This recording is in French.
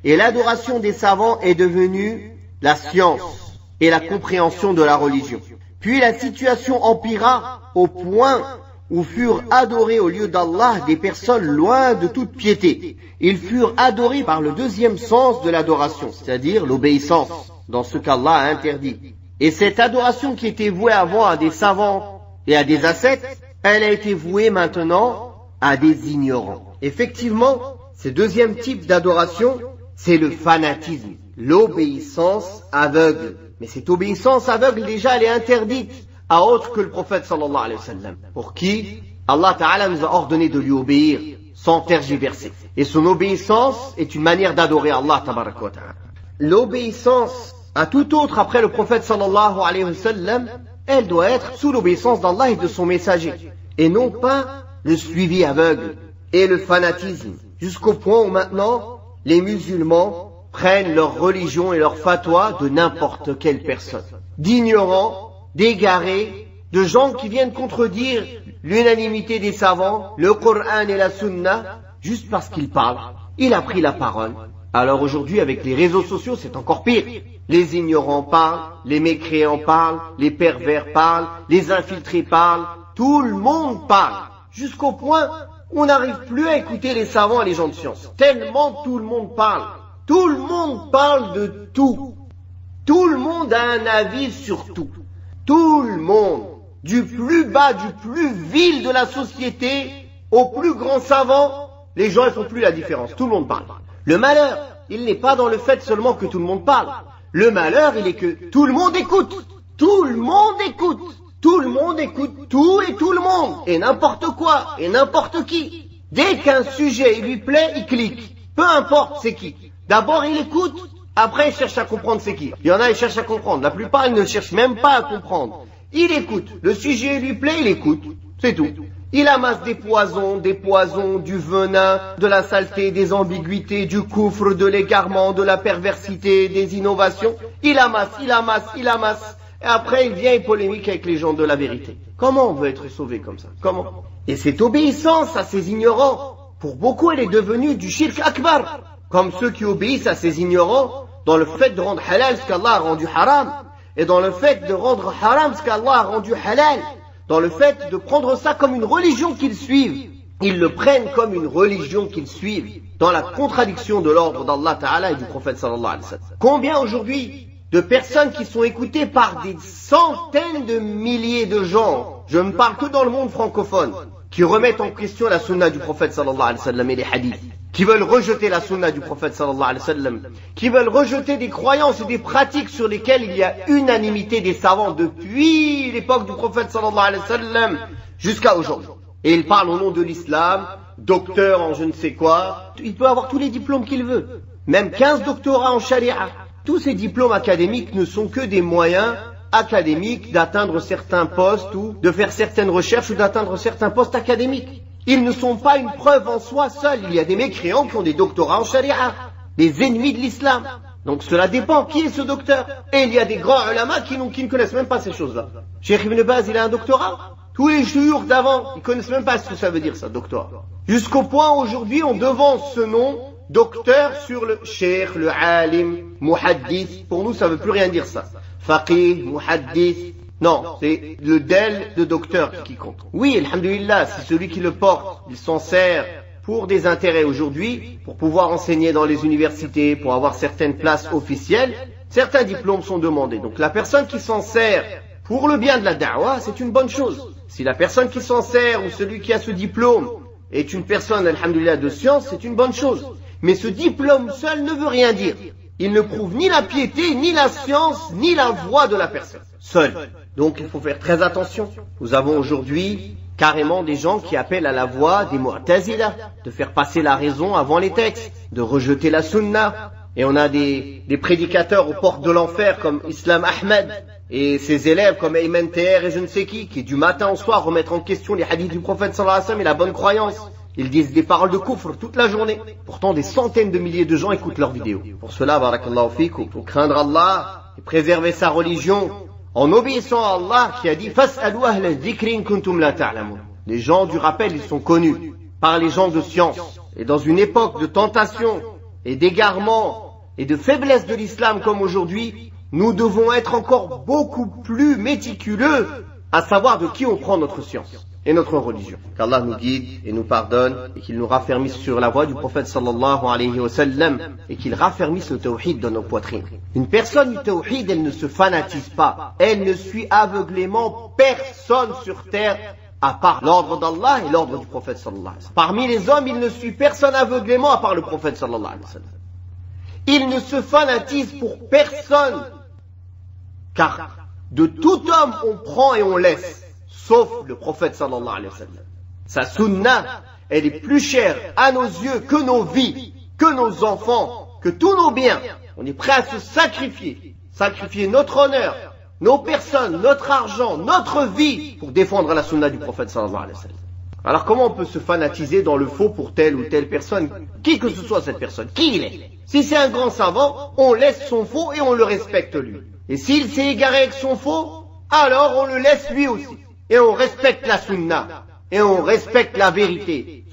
Et l'adoration des savants est devenue la science et la compréhension de la religion. Puis la situation empira au point où furent adorés au lieu d'Allah des personnes loin de toute piété. Ils furent adorés par le deuxième sens de l'adoration, c'est-à-dire l'obéissance, dans ce qu'Allah a interdit. Et cette adoration qui était vouée avant à des savants et à des ascètes, elle a été vouée maintenant à des ignorants. Effectivement, ce deuxième type d'adoration, c'est le fanatisme, l'obéissance aveugle. Mais cette obéissance aveugle, déjà, elle est interdite à autre que le prophète sallallahu alayhi wa sallam, pour qui Allah Ta'ala nous a ordonné de lui obéir sans tergiverser. Et son obéissance est une manière d'adorer Allah Tabaraka wa Ta'ala. L'obéissance à tout autre après le prophète sallallahu alayhi wa sallam, elle doit être sous l'obéissance d'Allah et de son messager, et non pas le suivi aveugle et le fanatisme, jusqu'au point où maintenant les musulmans prennent leur religion et leur fatwa de n'importe quelle personne, d'ignorants, d'égarés, de gens qui viennent contredire l'unanimité des savants, le Coran et la Sunna, juste parce qu'ils parlent. Il a pris la parole. Alors aujourd'hui, avec les réseaux sociaux, c'est encore pire. Les ignorants parlent, les mécréants parlent, les pervers parlent, les infiltrés parlent, tout le monde parle. Jusqu'au point où on n'arrive plus à écouter les savants et les gens de science. Tellement tout le monde parle. Tout le monde parle de tout. Tout le monde a un avis sur tout. Tout le monde, du plus bas, du plus vil de la société, au plus grand savant, les gens ne font plus la différence. Tout le monde parle. Le malheur, il n'est pas dans le fait seulement que tout le monde parle. Le malheur, il est que tout le monde écoute. Tout le monde écoute. Tout le monde écoute tout et tout le monde. Et n'importe quoi, et n'importe qui. Dès qu'un sujet lui plaît, il clique. Peu importe c'est qui. D'abord, il écoute. Après, il cherche à comprendre c'est qui. Il y en a, ils cherchent à comprendre. La plupart, ils ne cherchent même pas à comprendre. Il écoute. Le sujet lui plaît, il écoute. C'est tout. Il amasse des poisons, du venin, de la saleté, des ambiguïtés, du coufre, de l'égarement, de la perversité, des innovations. Il amasse. Et après, il vient et polémique avec les gens de la vérité. Comment on veut être sauvé comme ça? Comment? Et cette obéissance à ces ignorants, pour beaucoup, elle est devenue du shirk akbar. Comme ceux qui obéissent à ces ignorants dans le fait de rendre halal ce qu'Allah a rendu haram, et dans le fait de rendre haram ce qu'Allah a rendu halal, dans le fait de prendre ça comme une religion qu'ils suivent. Ils le prennent comme une religion qu'ils suivent, dans la contradiction de l'ordre d'Allah Ta'ala et du prophète sallallahu alayhi wa sallam. Combien aujourd'hui de personnes qui sont écoutées par des centaines de milliers de gens, je ne parle que dans le monde francophone, qui remettent en question la sunna du prophète sallallahu alayhi wa sallam et les hadiths, qui veulent rejeter la sunna du prophète sallallahu alayhi wa sallam, qui veulent rejeter des croyances et des pratiques sur lesquelles il y a unanimité des savants depuis l'époque du prophète sallallahu alayhi wa sallam jusqu'à aujourd'hui. Et il parle au nom de l'islam, docteur en je ne sais quoi, il peut avoir tous les diplômes qu'il veut, même 15 doctorats en charia. Tous ces diplômes académiques ne sont que des moyens académiques d'atteindre certains postes ou de faire certaines recherches ou d'atteindre certains postes académiques. Ils ne sont pas une preuve en soi seuls. Il y a des mécréants qui ont des doctorats en charia, des ennemis de l'islam. Donc cela dépend. Qui est ce docteur? Et il y a des grands ulama qui ne connaissent même pas ces choses-là. Cheikh Ibn Baz, il a un doctorat. Tous les jours d'avant, ils connaissent même pas ce que ça veut dire, ça, doctorat. Jusqu'au point aujourd'hui, on devance ce nom docteur sur le cheikh, le alim, muhaddith. Pour nous, ça veut plus rien dire ça. Faqih, muhaddith. Non, c'est le del de docteur qui compte. Oui, alhamdulillah, c'est celui qui le porte. Il s'en sert pour des intérêts aujourd'hui, pour pouvoir enseigner dans les universités, pour avoir certaines places officielles. Certains diplômes sont demandés. Donc la personne qui s'en sert pour le bien de la da'wah, c'est une bonne chose. Si la personne qui s'en sert ou celui qui a ce diplôme est une personne, alhamdulillah, de science, c'est une bonne chose. Mais ce diplôme seul ne veut rien dire. Il ne prouve ni la piété, ni la science, ni la voix de la personne. Seul. Donc il faut faire très attention. Nous avons aujourd'hui carrément des gens qui appellent à la voix des Mu'tazila, de faire passer la raison avant les textes, de rejeter la sunna. Et on a des prédicateurs aux portes de l'enfer comme Islam Ahmed et ses élèves comme Ayman Taher et je ne sais qui du matin au soir remettent en question les hadiths du prophète sallallahu alayhi wa sallam et la bonne croyance. Ils disent des paroles de kufr toute la journée. Pourtant, des centaines de milliers de gens écoutent leurs vidéos. Pour cela, barakallahu fikum, il faut craindre Allah et préserver sa religion en obéissant à Allah qui a dit « Fas'alu ahla dhikrin kuntum la ta'lamun ». Les gens du rappel, ils sont connus par les gens de science. Et dans une époque de tentation et d'égarement et de faiblesse de l'islam comme aujourd'hui, nous devons être encore beaucoup plus méticuleux à savoir de qui on prend notre science et notre religion. Qu'Allah nous guide et nous pardonne et qu'il nous raffermisse sur la voie du prophète sallallahu alayhi wa sallam et qu'il raffermisse le tawhid dans nos poitrines. Une personne du tawhid, elle ne se fanatise pas, elle ne suit aveuglément personne sur terre à part l'ordre d'Allah et l'ordre du prophète sallallahu alayhi wa sallam. Parmi les hommes, il ne suit personne aveuglément à part le prophète sallallahu alayhi wa sallam. Il ne se fanatise pour personne, car de tout homme on prend et on laisse, sauf le prophète sallallahu alayhi wa sallam. Sa sunna, elle est plus chère à nos yeux que nos vies, que nos enfants, que tous nos biens. On est prêt à se sacrifier notre honneur, nos personnes, notre argent, notre vie pour défendre la sunna du prophète sallallahu alayhi wa sallam. Alors comment on peut se fanatiser dans le faux pour telle ou telle personne, qui que ce soit cette personne, qui il est? Si c'est un grand savant, on laisse son faux et on le respecte lui. Et s'il s'est égaré avec son faux, alors on le laisse lui aussi. Et on respecte la sunna. Et on respecte la vérité.